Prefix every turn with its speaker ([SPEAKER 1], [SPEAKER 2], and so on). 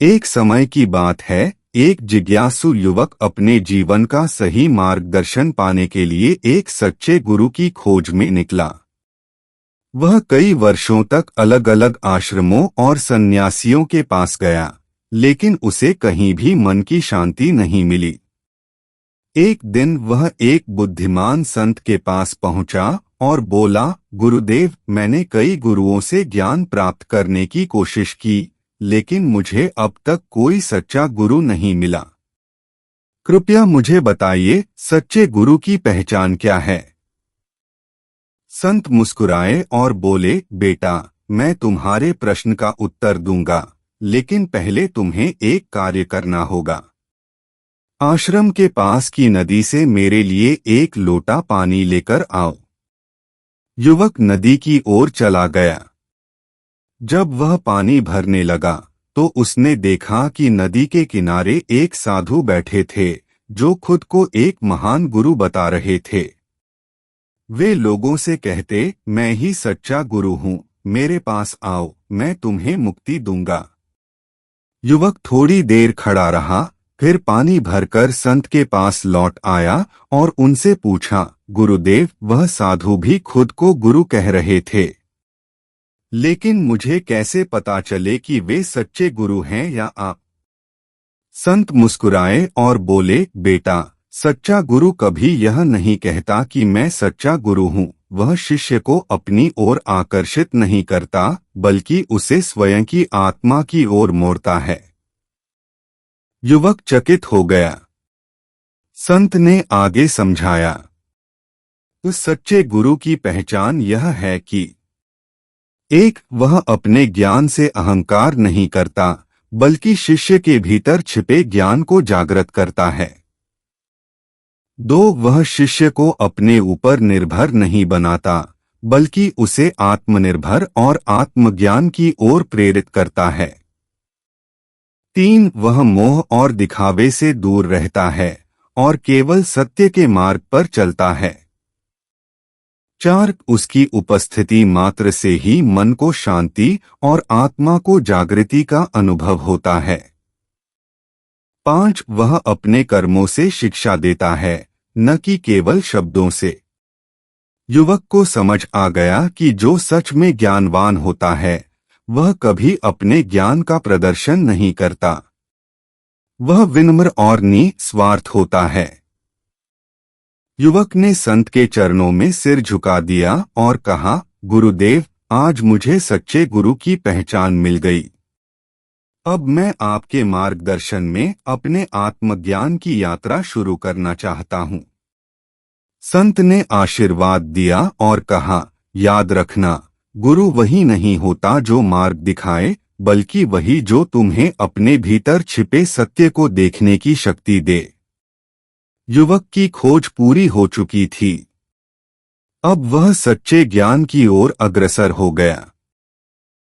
[SPEAKER 1] एक समय की बात है, एक जिज्ञासु युवक अपने जीवन का सही मार्गदर्शन पाने के लिए एक सच्चे गुरु की खोज में निकला। वह कई वर्षों तक अलग अलग आश्रमों और सन्यासियों के पास गया, लेकिन उसे कहीं भी मन की शांति नहीं मिली। एक दिन वह एक बुद्धिमान संत के पास पहुंचा और बोला, गुरुदेव, मैंने कई गुरुओं से ज्ञान प्राप्त करने की कोशिश की, लेकिन मुझे अब तक कोई सच्चा गुरु नहीं मिला। कृपया मुझे बताइए, सच्चे गुरु की पहचान क्या है? संत मुस्कुराए और बोले, बेटा, मैं तुम्हारे प्रश्न का उत्तर दूंगा, लेकिन पहले तुम्हें एक कार्य करना होगा। आश्रम के पास की नदी से मेरे लिए एक लोटा पानी लेकर आओ। युवक नदी की ओर चला गया। जब वह पानी भरने लगा तो उसने देखा कि नदी के किनारे एक साधु बैठे थे, जो खुद को एक महान गुरु बता रहे थे। वे लोगों से कहते, मैं ही सच्चा गुरु हूँ, मेरे पास आओ, मैं तुम्हें मुक्ति दूंगा। युवक थोड़ी देर खड़ा रहा, फिर पानी भरकर संत के पास लौट आया और उनसे पूछा, गुरुदेव, वह साधु भी खुद को गुरु कह रहे थे, लेकिन मुझे कैसे पता चले कि वे सच्चे गुरु हैं या आप? संत मुस्कुराए और बोले, बेटा, सच्चा गुरु कभी यह नहीं कहता कि मैं सच्चा गुरु हूँ। वह शिष्य को अपनी ओर आकर्षित नहीं करता, बल्कि उसे स्वयं की आत्मा की ओर मोड़ता है। युवक चकित हो गया। संत ने आगे समझाया, तो सच्चे गुरु की पहचान यह है कि एक, वह अपने ज्ञान से अहंकार नहीं करता, बल्कि शिष्य के भीतर छिपे ज्ञान को जागृत करता है। दो, वह शिष्य को अपने ऊपर निर्भर नहीं बनाता, बल्कि उसे आत्मनिर्भर और आत्मज्ञान की ओर प्रेरित करता है। तीन, वह मोह और दिखावे से दूर रहता है और केवल सत्य के मार्ग पर चलता है। चार, उसकी उपस्थिति मात्र से ही मन को शांति और आत्मा को जागृति का अनुभव होता है। पांच, वह अपने कर्मों से शिक्षा देता है, न कि केवल शब्दों से। युवक को समझ आ गया कि जो सच में ज्ञानवान होता है, वह कभी अपने ज्ञान का प्रदर्शन नहीं करता। वह विनम्र और निस्वार्थ होता है। युवक ने संत के चरणों में सिर झुका दिया और कहा, गुरुदेव, आज मुझे सच्चे गुरु की पहचान मिल गई। अब मैं आपके मार्गदर्शन में अपने आत्मज्ञान की यात्रा शुरू करना चाहता हूँ। संत ने आशीर्वाद दिया और कहा, याद रखना, गुरु वही नहीं होता जो मार्ग दिखाए, बल्कि वही जो तुम्हें अपने भीतर छिपे सत्य को देखने की शक्ति दे। युवक की खोज पूरी हो चुकी थी। अब वह सच्चे ज्ञान की ओर अग्रसर हो गया।